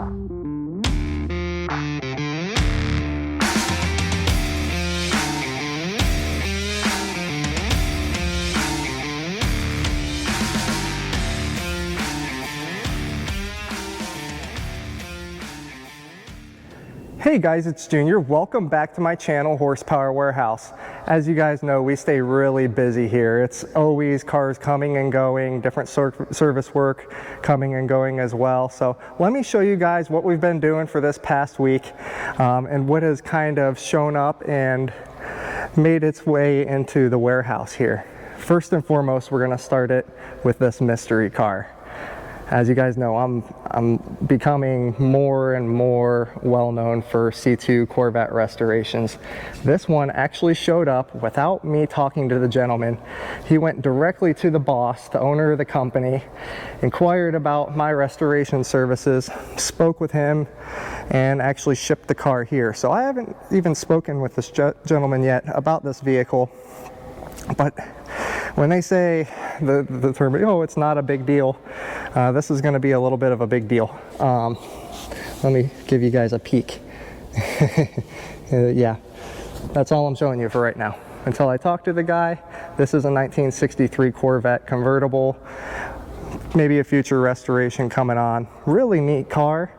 Hey guys, it's Junior. Welcome back to my channel, Horsepower Warehouse. As you guys know, we stay really busy here. It's always cars coming and going, different service work coming and going as well. So let me show you guys what we've been doing for this past week and what has kind of shown up and made its way into the warehouse here. First and foremost, we're going to start it with this mystery car. As you guys know, I'm becoming more and more well-known for C2 Corvette restorations. This one actually showed up without me talking to the gentleman. He went directly to the boss, the owner of the company, inquired about my restoration services, spoke with him, and actually shipped the car here. So I haven't even spoken with this gentleman yet about this vehicle, but when they say the term, oh, it's not a big deal, this is going to be a little bit of a big deal. Let me give you guys a peek. Yeah, that's all I'm showing you for right now. Until I talk to the guy, this is a 1963 Corvette Convertible. Maybe a future restoration coming on. Really neat car.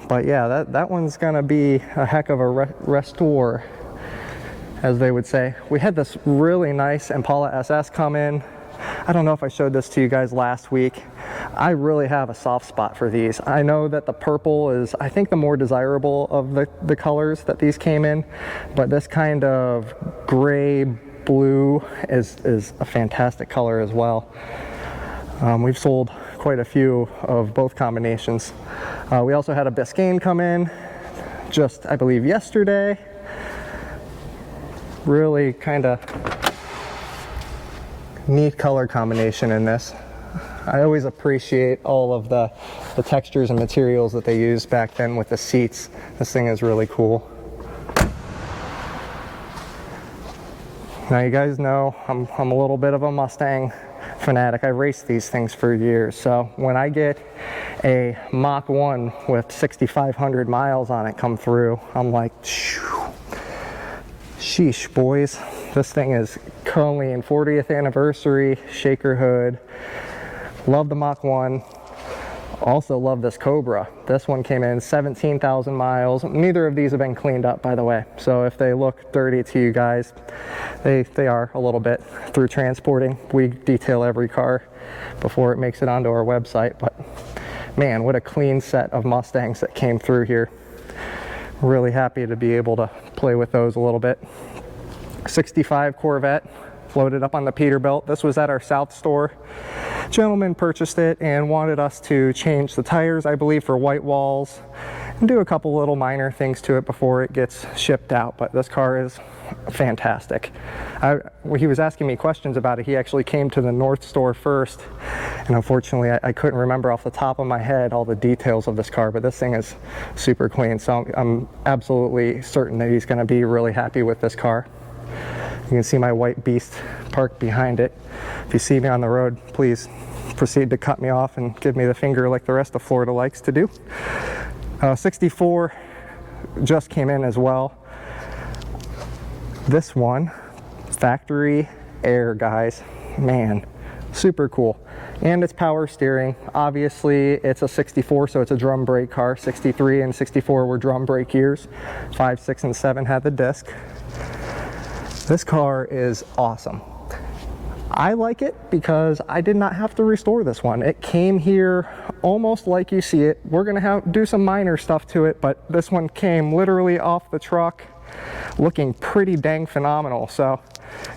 But yeah, that one's going to be a heck of a restore, as they would say. We had this really nice Impala SS come in. I don't know if I showed this to you guys last week. I really have a soft spot for these. I know that the purple is, I think, the more desirable of the colors that these came in, but this kind of gray blue is a fantastic color as well. We've sold quite a few of both combinations. We also had a Biscayne come in just, I believe, yesterday. Really kind of neat color combination in this. I always appreciate all of the textures and materials that they used back then with the seats. This thing is really cool. Now you guys know I'm a little bit of a Mustang fanatic. I raced these things for years, so when I get a Mach 1 with 6,500 miles on it come through, I'm like, sheesh, boys. This thing is currently in 40th anniversary, shaker hood. Love the Mach 1. Also love this Cobra. This one came in 17,000 miles. Neither of these have been cleaned up, by the way. So if they look dirty to you guys, they are a little bit through transporting. We detail every car before it makes it onto our website. But man, what a clean set of Mustangs that came through here. Really happy to be able to play with those a little bit. 65 Corvette, floated up on the Peterbilt. This was at our South store. Gentleman purchased it and wanted us to change the tires, I believe, for white walls and do a couple little minor things to it before it gets shipped out. But this car is fantastic. He was asking me questions about it. He actually came to the North store first, and unfortunately I couldn't remember off the top of my head all the details of this car, but this thing is super clean, so I'm absolutely certain that he's going to be really happy with this car. You can see my white beast parked behind it. If you see me on the road, please proceed to cut me off and give me the finger like the rest of Florida likes to do. 64 just came in as well. This one, factory air, guys. Man, super cool. And it's power steering. Obviously, it's a 64, so it's a drum brake car. 63 and 64 were drum brake years. 5, 6, and 7 had the disc. This car is awesome. I like it because I did not have to restore this one. It came here almost like you see it. We're gonna do some minor stuff to it, but this one came literally off the truck looking pretty dang phenomenal. So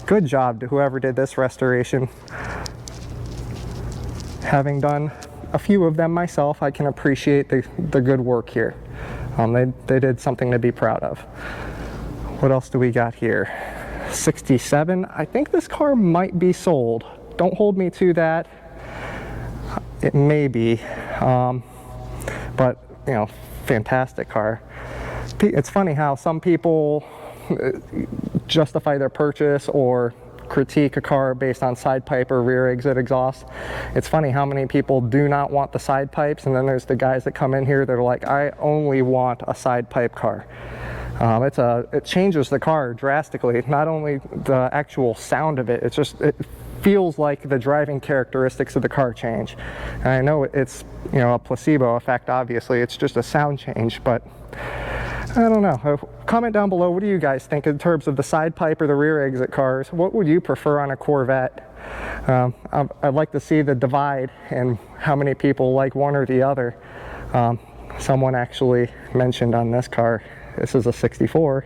good job to whoever did this restoration. Having done a few of them myself, I can appreciate the good work here. They did something to be proud of. What else do we got here? 67. I think this car might be sold. Don't hold me to that. It may be, but you know, fantastic car. It's funny how some people justify their purchase or critique a car based on side pipe or rear exit exhaust. It's funny how many people do not want the side pipes, and then there's the guys that come in here that are like, I only want a side pipe car. It changes the car drastically. Not only the actual sound of it, it feels like the driving characteristics of the car change. And I know it's, you know, a placebo effect, obviously. It's just a sound change, but I don't know. Comment down below, what do you guys think in terms of the side pipe or the rear exit cars? What would you prefer on a Corvette? I'd like to see the divide and how many people like one or the other. Someone actually mentioned on this car, this is a 64,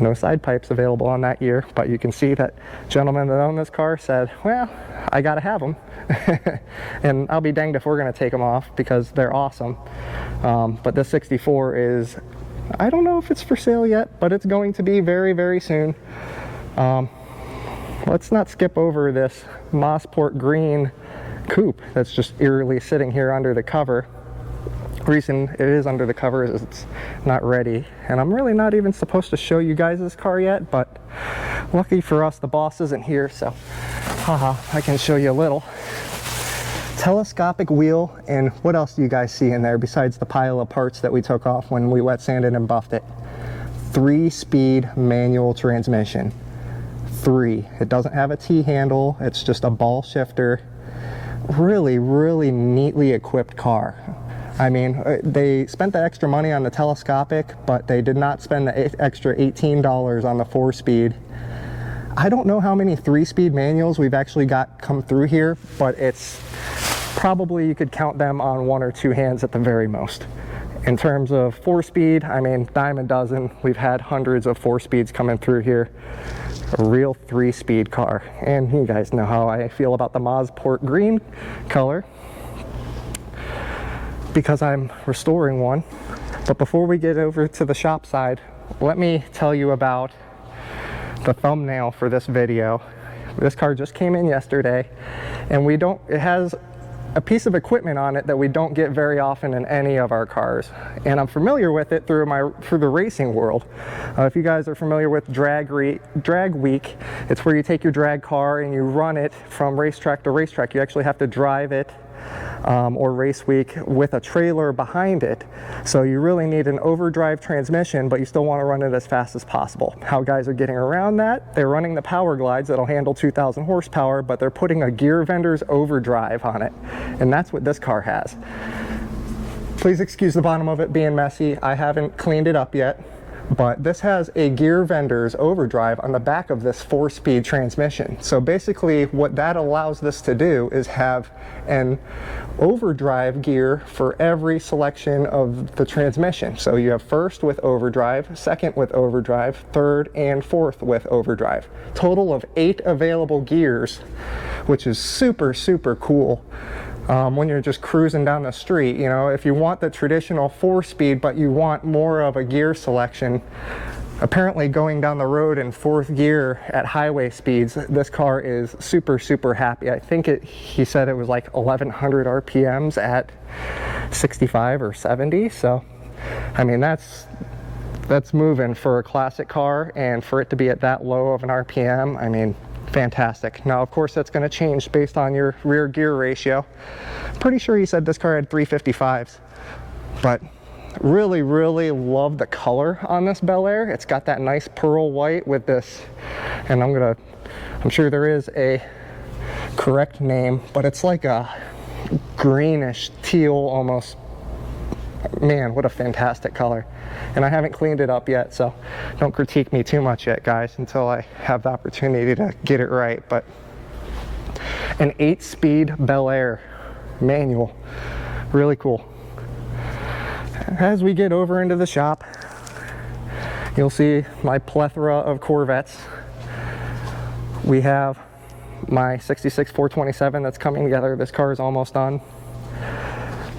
no side pipes available on that year, but you can see that gentleman that owned this car said, well, I gotta have them. And I'll be danged if we're gonna take them off because they're awesome. But this 64 is, I don't know if it's for sale yet, but it's going to be very, very soon. Let's not skip over this Mossport green coupe that's just eerily sitting here under the cover. Reason it is under the cover is it's not ready, and I'm really not even supposed to show you guys this car yet, but lucky for us the boss isn't here, so haha, I can show you a little. Telescopic wheel, and what else do you guys see in there besides the pile of parts that we took off when we wet sanded and buffed it? 3-speed manual transmission. 3. It doesn't have a T-handle, it's just a ball shifter. Really, really neatly equipped car. I mean, they spent the extra money on the telescopic, but they did not spend the extra $18 on the 4-speed. I don't know how many 3-speed manuals we've actually got come through here, but it's probably, you could count them on 1 or 2 hands at the very most. In terms of 4-speed, I mean, dime a dozen. We've had hundreds of 4-speeds coming through here. A real 3-speed car. And you guys know how I feel about the Mosport green color, because I'm restoring one. But before we get over to the shop side, let me tell you about the thumbnail for this video. This car just came in yesterday, and it has a piece of equipment on it that we don't get very often in any of our cars, and I'm familiar with it through the racing world. If you guys are familiar with drag week, it's where you take your drag car and you run it from racetrack to racetrack. You actually have to drive it, or race week, with a trailer behind it. So you really need an overdrive transmission, but you still want to run it as fast as possible. How guys are getting around that, they're running the Power Glides that'll handle 2,000 horsepower, but they're putting a gear vendor's overdrive on it. And that's what this car has. Please excuse the bottom of it being messy. I haven't cleaned it up yet. But this has a gear vendor's overdrive on the back of this 4-speed transmission. So basically what that allows this to do is have an overdrive gear for every selection of the transmission. So you have first with overdrive, second with overdrive, third and fourth with overdrive. Total of 8 available gears, which is super, super cool. When you're just cruising down the street, you know, if you want the traditional 4-speed but you want more of a gear selection, apparently going down the road in 4th gear at highway speeds, this car is super, super happy. I think he said it was like 1100 RPMs at 65 or 70. So I mean, that's moving for a classic car, and for it to be at that low of an RPM, I mean, fantastic. Now, of course, that's going to change based on your rear gear ratio. Pretty sure he said this car had 355s, but really, really love the color on this Bel Air. It's got that nice pearl white with this, and I'm sure there is a correct name, but it's like a greenish teal almost. Man, what a fantastic color. And I haven't cleaned it up yet, so don't critique me too much yet, guys, until I have the opportunity to get it right. But an 8-speed Bel Air manual, really cool. As we get over into the shop, you'll see my plethora of Corvettes. We have my 66 427 that's coming together. This car is almost done.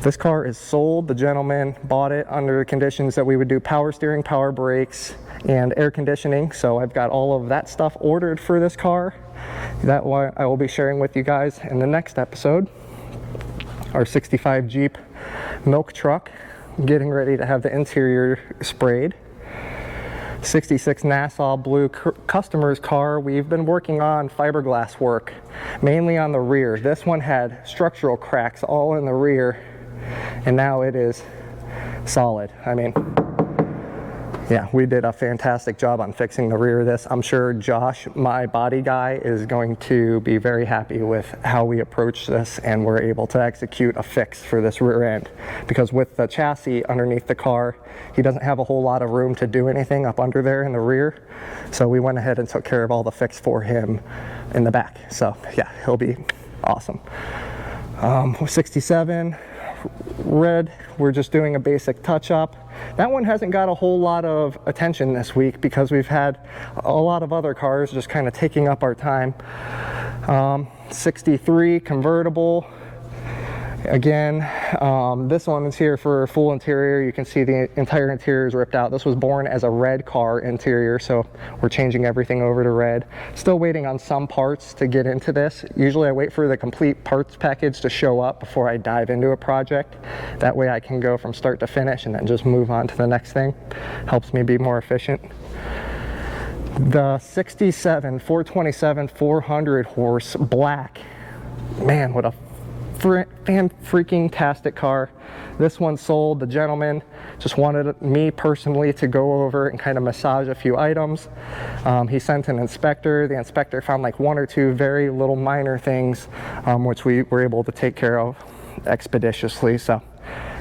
This car is sold. The gentleman bought it under the conditions that we would do power steering, power brakes, and air conditioning. So I've got all of that stuff ordered for this car. That one I will be sharing with you guys in the next episode. Our 65 Jeep milk truck, getting ready to have the interior sprayed. 66 Nassau Blue customer's car. We've been working on fiberglass work, mainly on the rear. This one had structural cracks all in the rear, and now it is solid. I mean, yeah, we did a fantastic job on fixing the rear of this. I'm sure Josh, my body guy, is going to be very happy with how we approached this and were able to execute a fix for this rear end. Because with the chassis underneath the car, he doesn't have a whole lot of room to do anything up under there in the rear. So we went ahead and took care of all the fix for him in the back. So yeah, he'll be awesome. 67 red, we're just doing a basic touch-up. That one hasn't got a whole lot of attention this week because we've had a lot of other cars just kind of taking up our time. 63 convertible. Again, this one is here for full interior. You can see the entire interior is ripped out. This was born as a red car interior, so we're changing everything over to red. Still waiting on some parts to get into this. Usually I wait for the complete parts package to show up before I dive into a project. That way I can go from start to finish and then just move on to the next thing. Helps me be more efficient. The 67 427 400 horse black. Man, what a fan-freaking-tastic car. This one sold. The gentleman just wanted me personally to go over and kind of massage a few items. He sent an inspector. The inspector found like one or two very little minor things, which we were able to take care of expeditiously. So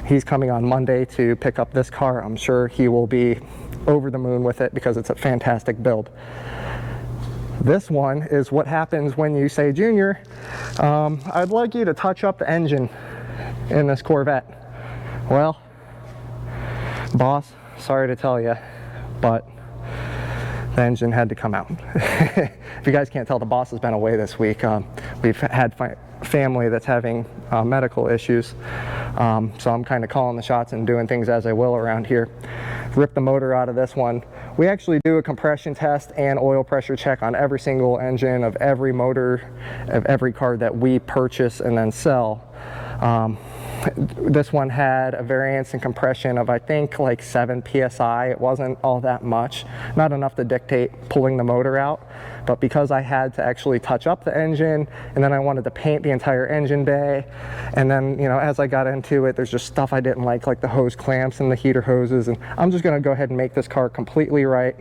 he's coming on Monday to pick up this car. I'm sure he will be over the moon with it because it's a fantastic build. This one is what happens when you say, Junior, I'd like you to touch up the engine in this Corvette. Well, boss, sorry to tell you, but the engine had to come out. If you guys can't tell, the boss has been away this week. We've had family that's having medical issues, so I'm kind of calling the shots and doing things as I will around here. Rip the motor out of this one. We actually do a compression test and oil pressure check on every single engine of every motor of every car that we purchase and then sell. This one had a variance in compression of I think like 7 psi. It wasn't all that much, not enough to dictate pulling the motor out, but because I had to actually touch up the engine and then I wanted to paint the entire engine bay, and then, you know, as I got into it, there's just stuff I didn't like the hose clamps and the heater hoses, and I'm just going to go ahead and make this car completely right.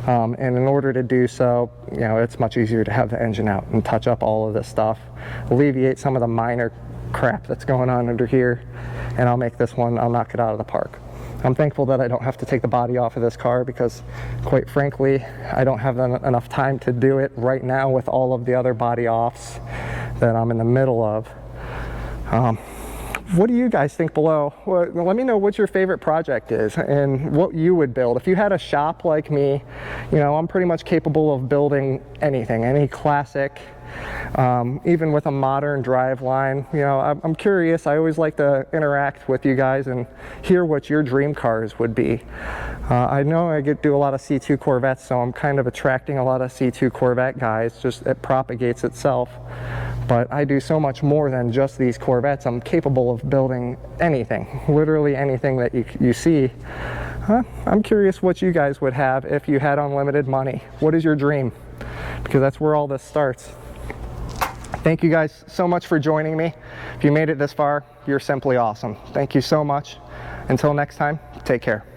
And in order to do so, you know, it's much easier to have the engine out and touch up all of this stuff, alleviate some of the minor crap that's going on under here, and I'll make this one, I'll knock it out of the park. I'm thankful that I don't have to take the body off of this car because, quite frankly, I don't have enough time to do it right now with all of the other body offs that I'm in the middle of. What do you guys think below? Well, let me know what your favorite project is and what you would build. If you had a shop like me, you know, I'm pretty much capable of building anything, any classic, even with a modern driveline. You know, I'm curious. I always like to interact with you guys and hear what your dream cars would be. I know I do a lot of C2 Corvettes, so I'm kind of attracting a lot of C2 Corvette guys. Just it propagates itself. But I do so much more than just these Corvettes. I'm capable of building anything, literally anything that you see. I'm curious what you guys would have if you had unlimited money. What is your dream? Because that's where all this starts. Thank you guys so much for joining me. If you made it this far, you're simply awesome. Thank you so much. Until next time, take care.